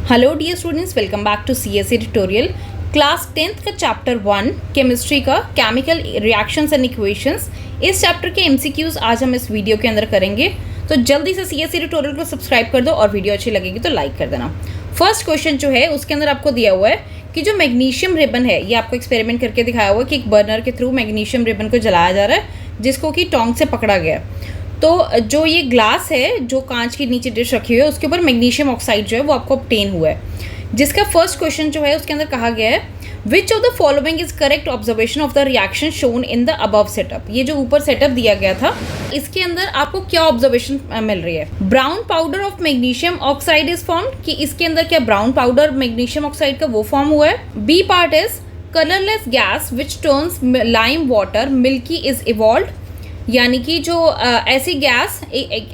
Hello dear students, welcome back to CSC tutorial. Class 10th का chapter 1 chemistry का chemical reactions and equations, इस chapter के MCQs आज हम इस वीडियो के अंदर करेंगे। तो जल्दी से सीएससी ट्यूटोरियल को सब्सक्राइब कर दो और वीडियो अच्छी लगेगी तो लाइक कर देना। फर्स्ट क्वेश्चन जो है उसके अंदर आपको दिया हुआ है कि जो मैग्नीशियम रिबन है, ये आपको एक्सपेरिमेंट करके दिखाया हुआ है कि एक बर्नर के थ्रू मैग्नीशियम रिबन को जलाया जा रहा है जिसको कि टोंग से पकड़ा गया। तो जो ये ग्लास है, जो कांच की नीचे डिश रखी हुई है, उसके ऊपर मैग्नीशियम ऑक्साइड जो है वो आपको ऑब्टेन हुआ है। जिसका फर्स्ट क्वेश्चन जो है उसके अंदर कहा गया है which of the following is correct observation of the reaction shown in the above setup. ये जो ऊपर सेटअप दिया गया था इसके अंदर आपको क्या ऑब्जर्वेशन मिल रही है। Brown powder of magnesium oxide is formed, कि इसके अंदर क्या ब्राउन पाउडर मैग्नीशियम ऑक्साइड का वो फॉर्म हुआ है। B part is colourless gas which turns lime water milky is evolved, यानी कि जो ऐसी गैस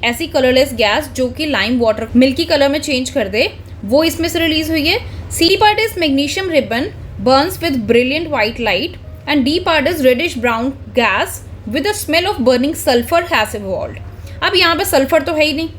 ऐसी कलरलेस गैस जो कि लाइम वाटर मिल्की कलर में चेंज कर दे, वो इसमें से रिलीज हुई है। C part is magnesium ribbon burns with brilliant white light and D part is reddish brown gas with the smell of burning sulphur has evolved. अब यहाँ पे सल्फर तो है ही नहीं,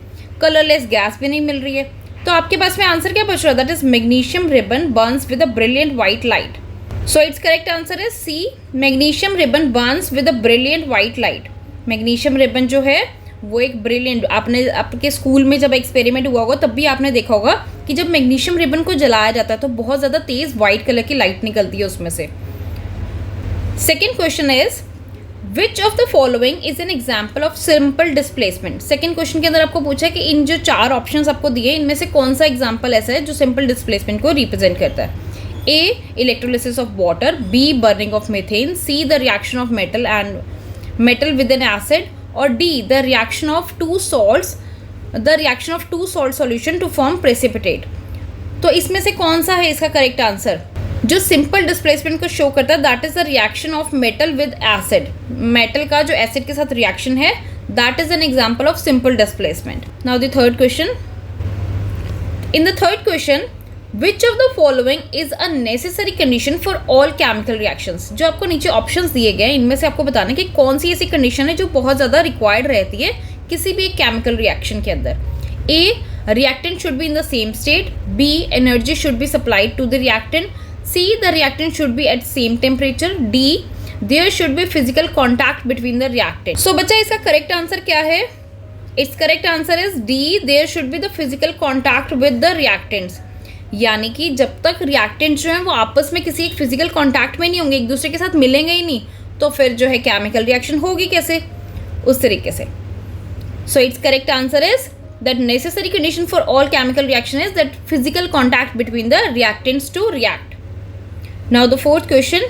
कलरलेस गैस भी नहीं मिल रही है, तो आपके पास में आंसर क्या बच रहा है? That is magnesium ribbon burns with a brilliant white light. So it's correct answer is C, magnesium ribbon burns with a brilliant white light. Magnesium ribbon जो है वो एक ब्रिलियंट, आपने आपके स्कूल में जब एक्सपेरिमेंट हुआ होगा तब भी आपने देखा होगा कि जब मैग्नीशियम रिबन को जलाया जाता है तो बहुत ज़्यादा तेज़ वाइट कलर की लाइट निकलती है उसमें से। Second question is which of the following is an example of simple displacement. Second question के अंदर आपको पूछा है कि इन जो चार ऑप्शंस आपको दिए इनमें से कौन सा एग्जाम्पल ऐसा है जो सिंपल डिस्प्लेसमेंट को रिप्रेजेंट करता है। A electrolysis of water, B burning of methane, C the reaction of metal with an acid, or D the reaction of two salt solution to form precipitate। तो इसमें से कौन सा है इसका करेक्ट आंसर? जो सिंपल डिस्प्लेसमेंट को show करता है that is the reaction of metal with acid. Metal का जो एसिड के साथ रिएक्शन है that is an example of simple displacement. Now the third question. In the third question which of the following is a necessary condition for all chemical reactions. जो आपको नीचे options दिए गए हैं इनमें से आपको बताना है कि कौन सी ऐसी कंडीशन है जो बहुत ज़्यादा रिक्वायर्ड रहती है किसी भी एक केमिकल रिएक्शन के अंदर। A reactant should be in the same state, B energy should be supplied to the reactant, C the reactant should be at same temperature, D there should be physical contact between the reactant. So बच्चा इसका correct answer क्या है? It's correct answer is D, there should be the physical contact with the reactants. यानी कि जब तक reactant जो है वो आपस में किसी एक फिजिकल कांटेक्ट में नहीं होंगे, एक दूसरे के साथ मिलेंगे ही नहीं, तो फिर जो है केमिकल रिएक्शन होगी कैसे? उस तरीके से। So it's correct answer is that necessary condition for all chemical reaction is that physical contact between the reactants to react. Now the fourth question.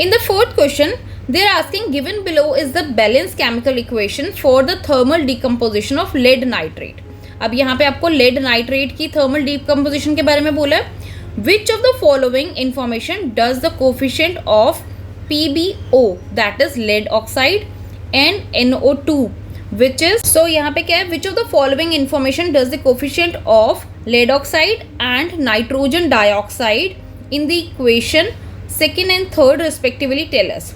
In the fourth question they are asking given below is the balanced chemical equation for the thermal decomposition of lead nitrate। अब यहाँ पे आपको lead nitrate की thermal decomposition के बारे में बोला है। Which of the following information does the coefficient of PbO that is lead oxide and NO2 which is, so यहाँ पे क्या है, which of the following information does the coefficient of lead oxide and nitrogen dioxide in the equation second and third respectively tell us.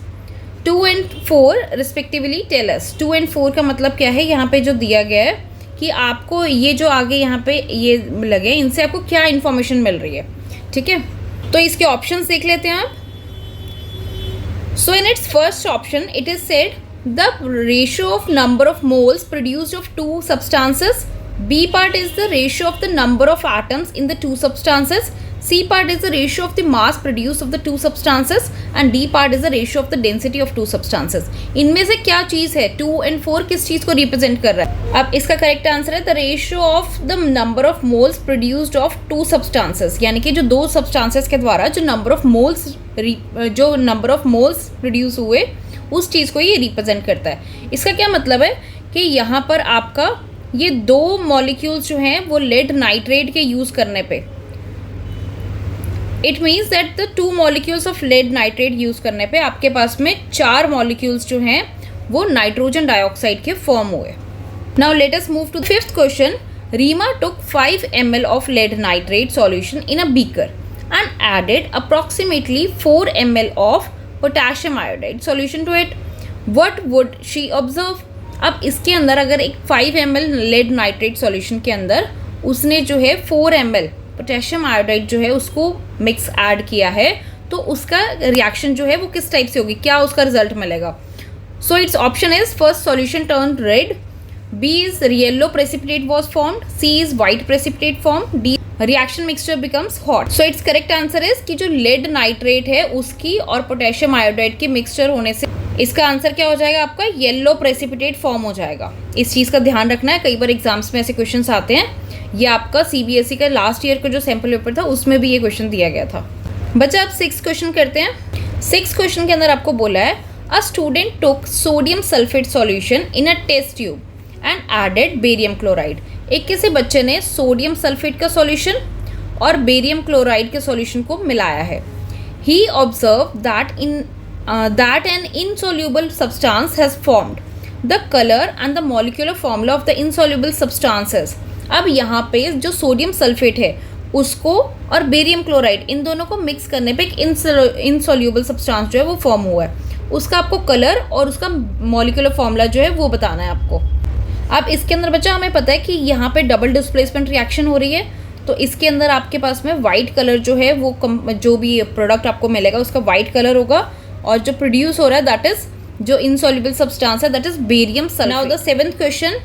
2 and 4 respectively tell us. 2 and 4 का मतलब क्या है? यहाँ पे जो दिया गया है कि आपको ये जो आगे यहाँ पे ये लगे इनसे आपको क्या इन्फॉर्मेशन मिल रही है, ठीक है? तो इसके ऑप्शंस देख लेते हैं आप। So in its first option it is said the ratio of number of moles produced of two substances, B part is the ratio of the number of atoms in the two substances, C part is the ratio of the mass produced of the two substances and D part is the ratio of the density of two substances। इनमें से क्या चीज़ है? 2 and 4 किस चीज़ को represent कर रहा है? अब इसका करेक्ट आंसर है the ratio of the number of moles produced of two substances, यानी कि जो दो सब्सटेंसेस के द्वारा जो नंबर ऑफ मोल्स प्रोड्यूस हुए उस चीज़ को ये रिप्रेजेंट करता है। इसका क्या मतलब है कि यहाँ पर आपका ये दो मॉलिक्यूल्स जो हैं वो लेड नाइट्रेट के यूज़ करने पे, it means that the 2 molecules of lead nitrate use करने पे आपके पास में 4 मॉलिक्यूल्स जो हैं वो नाइट्रोजन डाइऑक्साइड के फॉर्म हुए। Now let us move to the fifth question. Reema took 5 ml of lead nitrate solution in a beaker and added approximately 4 ml of potassium iodide solution to it. What would she observe? अब इसके अंदर अगर एक 5 ml lead nitrate solution के अंदर उसने जो है 4 ml पोटेशियम आयोडाइड जो है उसको मिक्स ऐड किया है, तो उसका रिएक्शन जो है वो किस टाइप से होगी, क्या उसका रिजल्ट मिलेगा. So it's option is first solution turn red, B is yellow precipitate was formed, C is white precipitate form, D reaction mixture becomes hot. So it's correct answer is कि जो lead nitrate है उसकी और potassium iodide की mixture होने से इसका answer क्या हो जाएगा, आपका येलो प्रेसिपिटेट फॉर्म हो जाएगा. इस चीज़ का ध्यान रखना है, कई बार एग्जाम्स में ऐसे क्वेश्चंस आते हैं. ये आपका CBSE का लास्ट ईयर का जो सैम्पल पेपर था उसमें भी ये क्वेश्चन दिया गया था. बच्चा आप 6 क्वेश्चन करते हैं. 6 क्वेश्चन के अंदर आपको बोला है a student took sodium sulphate solution in a test tube and added barium chloride. एक किसी बच्चे ने सोडियम सल्फेट का सॉल्यूशन और बेरियम क्लोराइड के सॉल्यूशन को मिलाया है. He observe that an insoluble substance has formed. The color and the molecular formula of the insoluble substances. अब यहाँ पे जो सोडियम सल्फेट है उसको और बेरियम क्लोराइड इन दोनों को मिक्स करने पे एक इनसोल्यूबल सब्सटेंस जो है वो फॉर्म हुआ है. उसका आपको कलर और उसका मॉलिक्यूलर फॉर्मूला जो है वो बताना है आपको. अब इसके अंदर बच्चा हमें पता है कि यहाँ पे डबल डिस्प्लेसमेंट रिएक्शन हो रही है, तो इसके अंदर आपके पास में वाइट कलर जो है वो जो भी प्रोडक्ट आपको मिलेगा उसका वाइट कलर होगा, और जो प्रोड्यूस हो रहा है दैट इज जो इनसॉल्युबल सब्सटेंस है that is barium sulphate. Now the 7th question,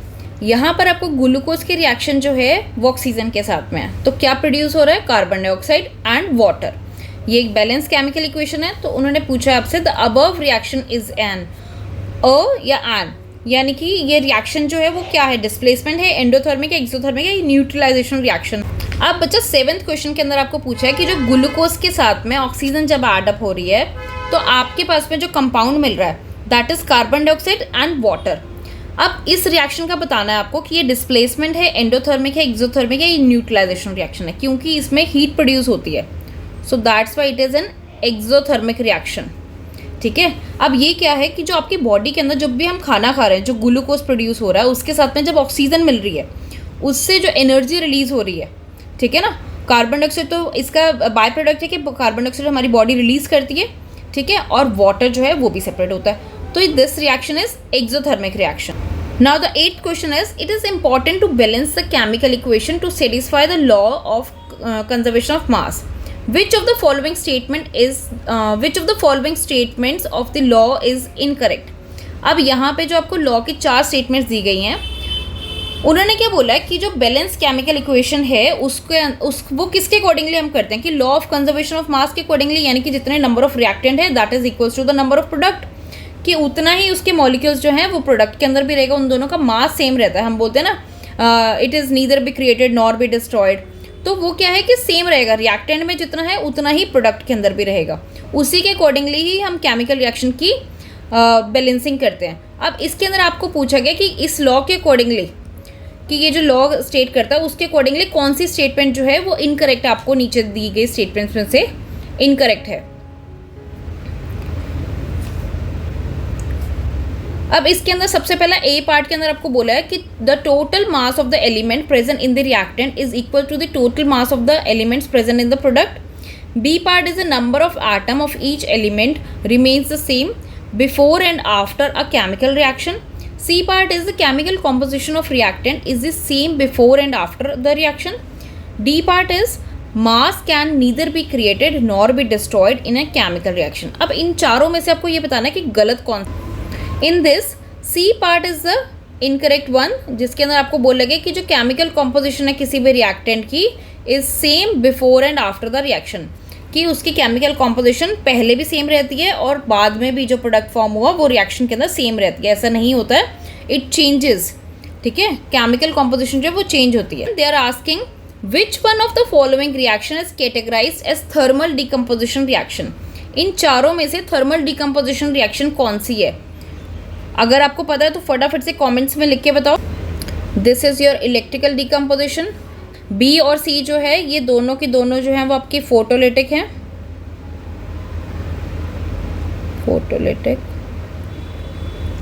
यहाँ पर आपको ग्लूकोज की रिएक्शन जो है वो ऑक्सीजन के साथ में है, तो क्या प्रोड्यूस हो रहा है, कार्बन डाइऑक्साइड एंड वाटर. ये एक बैलेंस केमिकल इक्वेशन है. तो उन्होंने पूछा आपसे the above reaction is an या एन, यानी कि ये रिएक्शन जो है वो क्या है, डिस्प्लेसमेंट है, एंडोथर्मिक है, एक्सोथर्मिक है, न्यूट्रलाइजेशन रिएक्शन. अब बच्चा 7th क्वेश्चन के अंदर आपको पूछा है कि जो ग्लूकोज के साथ में ऑक्सीजन जब एडअप हो रही है तो आपके पास में जो कंपाउंड मिल रहा है that is carbon dioxide and water. अब इस रिएक्शन का बताना है आपको कि ये डिस्प्लेसमेंट है, एंडोथर्मिक है, एक्सोथर्मिक है, ये न्यूट्रलाइजेशन रिएक्शन है, क्योंकि इसमें हीट प्रोड्यूस होती है. So that's why it is an exothermic reaction. ठीक है. अब ये क्या है कि जो आपकी बॉडी के अंदर जब भी हम खाना खा रहे हैं, जो ग्लूकोज प्रोड्यूस हो रहा है उसके साथ में जब ऑक्सीजन मिल रही है उससे जो एनर्जी रिलीज हो रही है, ठीक है ना. कार्बन डाइऑक्साइड तो इसका बाय प्रोडक्ट है कि कार्बन डाइऑक्साइड हमारी बॉडी रिलीज करती है, ठीक है, और वाटर जो है वो भी सेपरेट होता है. तो this reaction is exothermic reaction. Now the 8th question is it is important to balance the chemical equation to satisfy the law of conservation of mass. Which of the following statements of the law is incorrect? अब यहाँ पे जो आपको law की 4 statements दी गई हैं, उन्होंने क्या बोला है कि जो बैलेंस केमिकल इक्वेशन है वो किसके अकॉर्डिंगली हम करते हैं कि law of conservation of mass के अकॉर्डिंगली, यानी कि जितने नंबर ऑफ रिएक्टेंट है that is equals to the number of product, कि उतना ही उसके मॉलिक्यूल्स जो हैं वो प्रोडक्ट के अंदर भी रहेगा, उन दोनों का मास सेम रहता है. हम बोलते हैं ना it is neither be created nor be destroyed, तो वो क्या है कि सेम रहेगा, रिएक्टेंट में जितना है उतना ही प्रोडक्ट के अंदर भी रहेगा. उसी के अकॉर्डिंगली ही हम केमिकल रिएक्शन की बैलेंसिंग करते हैं. अब इसके अंदर आपको पूछा गया कि इस लॉ के अकॉर्डिंगली, कि ये जो लॉ स्टेट करता है उसके अकॉर्डिंगली कौन सी स्टेटमेंट जो है वो इनकरेक्ट आपको नीचे दी गई स्टेटमेंट्स में से इनकरेक्ट है. अब इसके अंदर सबसे पहला ए पार्ट के अंदर आपको बोला है कि the total mass of the element present in the reactant is equal to the total mass of the elements present in the product. B part is the number of atom of each element remains the same before and after a chemical reaction. C part is the chemical composition of reactant is the same before and after the reaction. D part is mass can neither be created nor be destroyed in a chemical reaction. अब इन चारों में से आपको ये बताना है कि गलत कौन. In this C part is the incorrect one, जिसके अंदर आपको बोला गया कि जो केमिकल कॉम्पोजिशन है किसी भी रिएक्टेंट की is same before and after the reaction, कि उसकी केमिकल कॉम्पोजिशन पहले भी सेम रहती है और बाद में भी जो प्रोडक्ट फॉर्म हुआ वो रिएक्शन के अंदर सेम रहती है. ऐसा नहीं होता है, इट चेंजेस. ठीक है, केमिकल कॉम्पोजिशन जो है वो चेंज होती है. They are asking which one of the following reaction is categorised as thermal decomposition reaction. इन चारों में से थर्मल डिकम्पोजिशन रिएक्शन कौन सी है? अगर आपको पता है तो फटाफट से कमेंट्स में लिख के बताओ. This is your electrical decomposition. B और सी जो है ये दोनों की दोनों जो हैं वो आपके फोटोलिटिक हैं. फोटोलिटिक.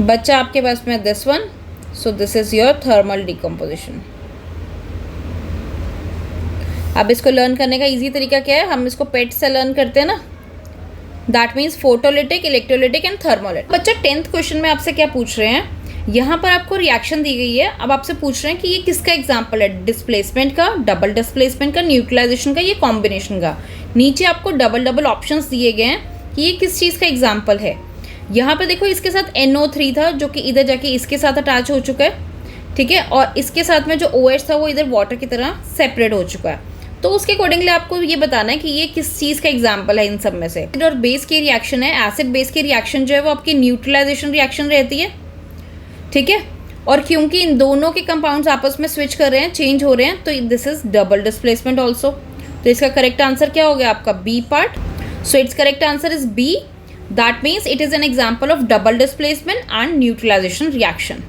बच्चा आपके पास में this one, so this is your thermal decomposition. अब इसको लर्न करने का इजी तरीका क्या है, हम इसको पेट से लर्न करते हैं ना, that means photolytic, electrolytic and thermolytic. बच्चा 10th क्वेश्चन में आपसे क्या पूछ रहे हैं यहाँ पर आपको रिएक्शन दी गई है, अब आपसे पूछ रहे हैं कि ये किसका एग्जाम्पल है, डिस्प्लेसमेंट का, डबल डिस्प्लेसमेंट का, न्यूट्रलाइजेशन का, ये कॉम्बिनेशन का। नीचे आपको डबल डबल ऑप्शंस दिए गए हैं कि ये किस चीज़ का एग्जाम्पल है। यहाँ पे देखो इसके साथ NO3 था जो कि इधर जाके इसके साथ अटैच हो चुका है, ठीक है, और इसके साथ में जो OH था वो इधर वाटर की तरह सेपरेट हो चुका है। तो उसके अकॉर्डिंगली आपको ये बताना है कि ये किस चीज़ का एग्जाम्पल है इन सब में से। और बेस की रिएक्शन है, एसिड बेस की रिएक्शन जो है वो आपकी न्यूट्रलाइजेशन रिएक्शन रहती है, ठीक है, और क्योंकि इन दोनों के कंपाउंड्स आपस में स्विच कर रहे हैं, चेंज हो रहे हैं, तो this is double displacement also. तो इसका करेक्ट आंसर क्या हो गया आपका B part. So it's correct answer is B, that means it is an example of double displacement and neutralisation reaction.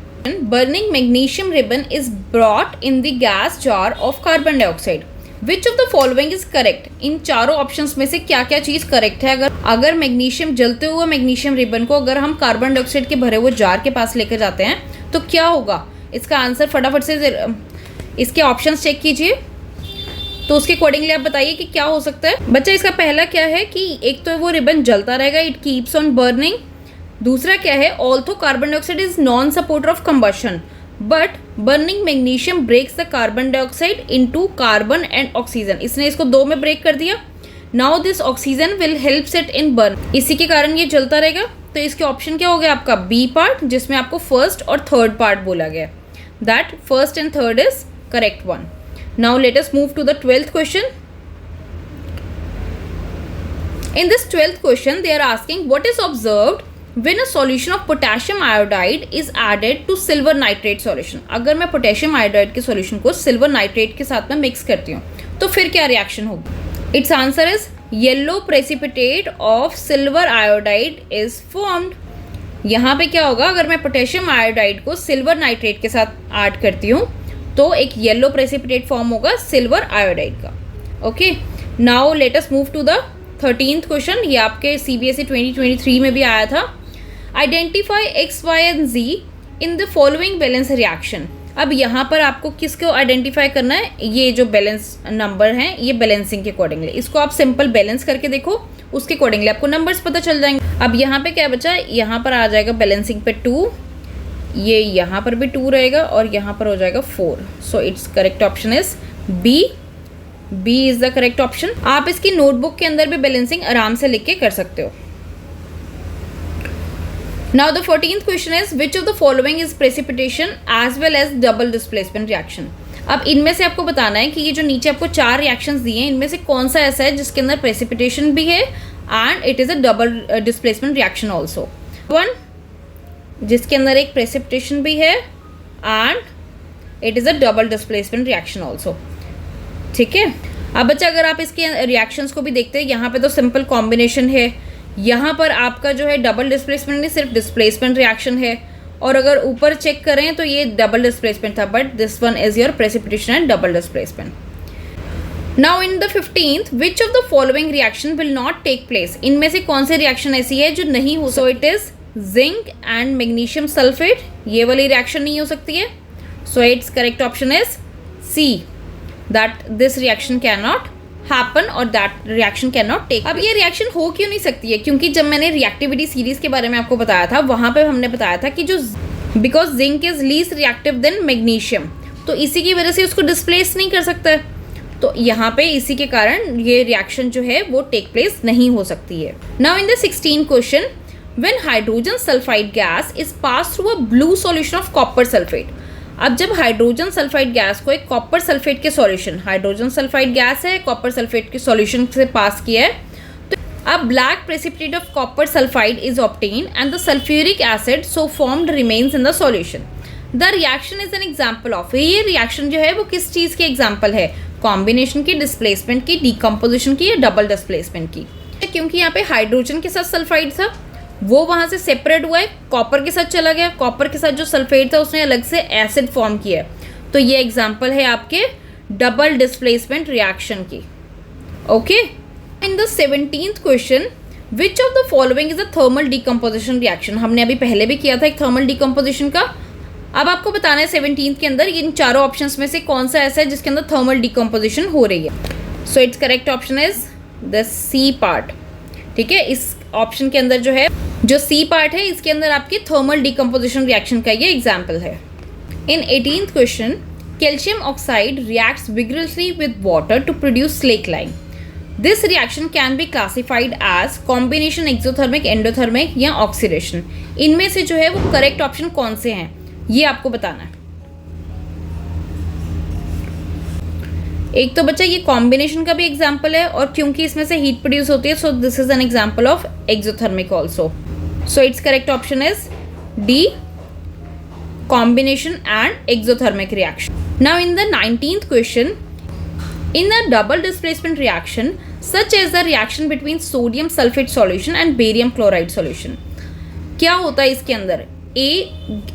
Burning magnesium ribbon is brought in the gas jar of carbon dioxide. Which of the following is correct? इन चारों options में से क्या क्या चीज़ correct है? अगर magnesium जलते हुए magnesium ribbon को अगर हम कार्बन डाइऑक्साइड के भरे हुए जार के पास लेकर जाते हैं तो क्या होगा? इसका आंसर फटाफट से इसके ऑप्शंस चेक कीजिए, तो उसके अकॉर्डिंगली आप बताइए कि क्या हो सकता है। बच्चा इसका पहला क्या है कि एक तो वो रिबन जलता रहेगा, इट कीप्स ऑन बर्निंग। दूसरा क्या है, although carbon dioxide is non supporter of combustion but burning magnesium breaks the carbon dioxide into carbon and oxygen. इसने इसको दो में ब्रेक कर दिया। Now this oxygen will help it in burn, इसी के कारण ये जलता रहेगा। तो इसके ऑप्शन क्या हो गया आपका बी पार्ट, जिसमें आपको फर्स्ट और थर्ड पार्ट बोला गया, that first and third is correct one. Now let us move to the 12th question. In this 12th question, they are asking what is observed when a solution of potassium iodide is added to silver nitrate solution। अगर मैं potassium iodide के solution को silver nitrate के साथ में mix करती हूँ तो फिर क्या रिएक्शन होगी? It's answer is yellow precipitate of silver iodide is formed. यहाँ पे क्या होगा, अगर मैं पोटेशियम आयोडाइड को सिल्वर नाइट्रेट के साथ ऐड करती हूँ तो एक येलो प्रेसिपिटेट फॉर्म होगा सिल्वर आयोडाइड का। Okay, now let us move to the 13th question. ये आपके CBSE 2023 में भी आया था। Identify X, Y and Z in the following balance reaction. अब यहाँ पर आपको किसको आइडेंटिफाई करना है? ये जो बैलेंस नंबर हैं ये बैलेंसिंग के अकॉर्डिंगली, इसको आप सिंपल बैलेंस करके देखो, उसके अकॉर्डिंगली आपको नंबर्स पता चल जाएंगे। अब यहाँ पे क्या बचा, यहाँ पर आ जाएगा बैलेंसिंग पे 2, ये यहाँ पर भी 2 रहेगा और यहाँ पर हो जाएगा 4। So it's correct option is B. B is the correct option. आप इसकी नोटबुक के अंदर भी बैलेंसिंग आराम से लिख के कर सकते हो। Now the 14th question is which of the following is precipitation as well as double displacement reaction. अब इनमें से आपको बताना है कि ये जो नीचे आपको 4 रिएक्शंस दिए हैं इनमें से कौन सा ऐसा है जिसके अंदर प्रेसिपिटेशन भी है and it is a double displacement reaction also. One जिसके अंदर एक प्रेसिपिटेशन भी है and it is a double displacement reaction also, ठीक है। अब बच्चा अगर आप इसके रिएक्शंस को भी देखते हैं, यहाँ पे तो सिंपल कॉम्बिनेशन है, यहाँ पर आपका जो है डबल डिस्प्लेसमेंट नहीं सिर्फ डिस्प्लेसमेंट रिएक्शन है, और अगर ऊपर चेक करें तो ये डबल डिस्प्लेसमेंट था, but this one is your precipitation and double displacement. Now in the 15th which of the following reaction will not take place. इनमें से कौन सी रिएक्शन ऐसी है जो नहीं हो, so it is zinc and magnesium sulphate, ये वाली रिएक्शन नहीं हो सकती है। So it's correct option is C, that this reaction cannot happen or that reaction cannot take। अब ये रिएक्शन हो क्यों नहीं सकती है? क्योंकि जब मैंने रिएक्टिविटी सीरीज के बारे में आपको बताया था वहाँ पे हमने बताया था कि जो because zinc is least reactive than magnesium, तो इसी की वजह से उसको डिस्प्लेस नहीं कर सकता है। तो यहाँ पे इसी के कारण ये रिएक्शन जो है वो टेक प्लेस नहीं हो सकती है। Now in the 16th question, when hydrogen sulphide gas is pass through a blue solution of copper sulphate. अब जब हाइड्रोजन सल्फाइड गैस को एक कॉपर सल्फेट के सॉल्यूशन, हाइड्रोजन सल्फाइड गैस है कॉपर सल्फेट के सॉल्यूशन से पास किया है, तो अब black precipitate of copper sulphide is obtain and the sulphuric acid so formed remains in the solution. The reaction is an example of, ये reaction जो है वो किस चीज़ की एग्जाम्पल है? कॉम्बिनेशन की, डिस्प्लेसमेंट की, डीकम्पोजिशन की या डबल डिस्प्लेसमेंट की? क्योंकि यहाँ पे हाइड्रोजन के साथ सल्फाइड था, वो वहाँ से सेपरेट हुआ है, कॉपर के साथ चला गया, कॉपर के साथ जो सल्फेट था उसने अलग से एसिड फॉर्म किया है, तो ये एग्जांपल है आपके डबल डिस्प्लेसमेंट रिएक्शन की। Okay, in the 17th question, which of the following is a thermal decomposition reaction. हमने अभी पहले भी किया था एक थर्मल डीकम्पोजिशन का। अब आपको बताना है 17th के अंदर इन चारों ऑप्शंस में से कौन सा ऐसा है जिसके अंदर थर्मल डीकम्पोजिशन हो रही है। So it's correct option is the C part, ठीक है। इस ऑप्शन के अंदर जो है जो सी पार्ट है इसके अंदर आपकी थर्मल डिकम्पोजिशन रिएक्शन का ये एग्जाम्पल है। In 18th question, calcium oxide reacts vigorously with water to produce slake lime. This reaction can be classified as combination exothermic, endothermic या ऑक्सीडेशन। इनमें से जो है वो करेक्ट ऑप्शन कौन से हैं ये आपको बताना है। एक तो बच्चा ये कॉम्बिनेशन का भी एग्जाम्पल है, और क्योंकि इसमें से हीट प्रोड्यूस होती है, so this is an example of exothermic also. So it's correct option is D, combination and exothermic reaction. Now in the 19th question, in a double displacement reaction such as the reaction between sodium sulfate solution and barium chloride solution, क्या होता है इसके अंदर? A,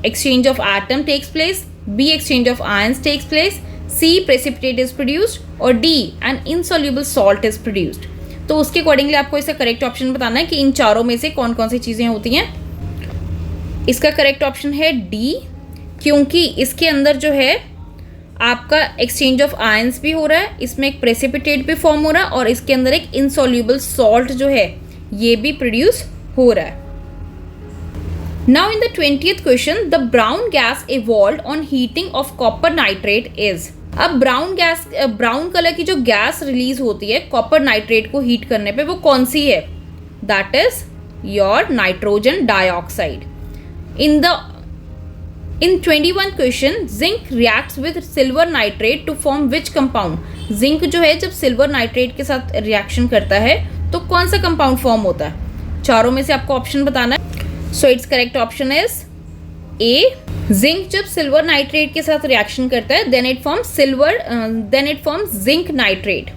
exchange of atom takes place, B, exchange of ions takes place, C, precipitate is produced, और D, an insoluble salt is produced. तो उसके accordingly आपको इसका करेक्ट ऑप्शन बताना है कि इन चारों में से कौन कौन सी चीज़ें होती हैं। इसका करेक्ट ऑप्शन है डी, क्योंकि इसके अंदर जो है आपका एक्सचेंज ऑफ आयंस भी हो रहा है, इसमें एक प्रेसिपिटेट भी फॉर्म हो रहा है, और इसके अंदर एक इनसॉल्यूबल सॉल्ट जो है ये भी प्रोड्यूस हो रहा है। Now in the 20th question, the brown gas evolved on heating of copper nitrate is. अब ब्राउन कलर की जो गैस रिलीज होती है कॉपर नाइट्रेट को हीट करने पे, वो कौन सी है? That is your nitrogen dioxide. In 21 question, zinc reacts with silver nitrate to form which compound. Zinc जो है जब सिल्वर नाइट्रेट के साथ रिएक्शन करता है तो कौन सा कंपाउंड फॉर्म होता है? चारों में से आपको ऑप्शन बताना है। So it's correct option is A. Zinc जब सिल्वर नाइट्रेट के साथ रिएक्शन करता है then it forms zinc nitrate.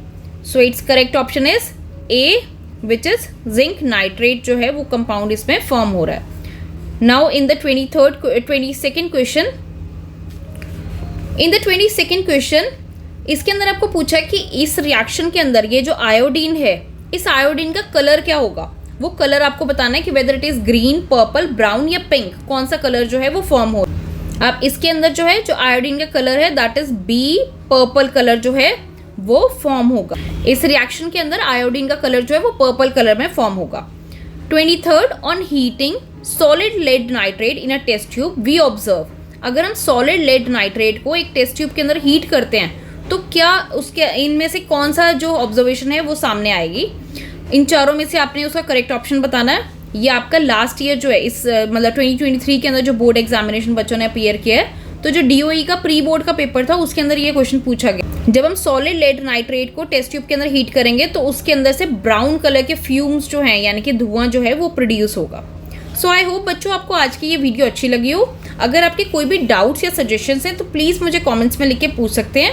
So it's correct option is A, which is zinc nitrate जो है वो कंपाउंड इसमें फॉर्म हो रहा है। Now in the 22nd question, इसके अंदर आपको पूछा है कि इस रिएक्शन के अंदर ये जो आयोडीन है, इस आयोडीन का कलर क्या होगा? वो कलर आपको बताना है कि whether it is green, purple, brown या पिंक, कौन सा कलर जो है वो फॉर्म हो। अब इसके अंदर जो है जो आयोडीन का कलर है that is B, purple colour जो है वो फॉर्म होगा। इस रिएक्शन के अंदर आयोडीन का कलर जो है वो पर्पल कलर में फॉर्म होगा। 23rd, on heating solid lead nitrate in a test tube we observe. अगर हम सॉलिड लेड नाइट्रेट को एक टेस्ट ट्यूब के अंदर हीट करते हैं तो क्या उसके इनमें से कौन सा जो ऑब्जर्वेशन है वो सामने आएगी? इन चारों में से आपने उसका करेक्ट ऑप्शन बताना है। ये आपका लास्ट ईयर जो है इस मतलब 2023 के अंदर जो बोर्ड एग्जामिनेशन बच्चों ने अपीयर किया है, तो जो DOE का प्री बोर्ड का पेपर था उसके अंदर ये क्वेश्चन पूछा गया। जब हम सॉलिड लेड नाइट्रेट को टेस्ट ट्यूब के अंदर हीट करेंगे तो उसके अंदर से ब्राउन कलर के फ्यूम्स जो हैं यानी कि धुआं जो है वो प्रोड्यूस होगा। सो आई होप बच्चों आपको आज की ये वीडियो अच्छी लगी हो। अगर आपके कोई भी डाउट्स या सजेशंस हैं तो प्लीज़ मुझे कमेंट्स में लिख के पूछ सकते हैं।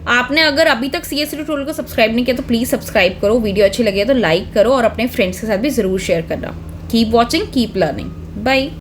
आपने अगर अभी तक CSE ट्यूटोरियल को सब्सक्राइब नहीं किया तो प्लीज़ सब्सक्राइब करो। वीडियो अच्छी लगी है तो लाइक करो और अपने फ्रेंड्स के साथ भी ज़रूर शेयर करना। Keep watching, keep learning. Bye.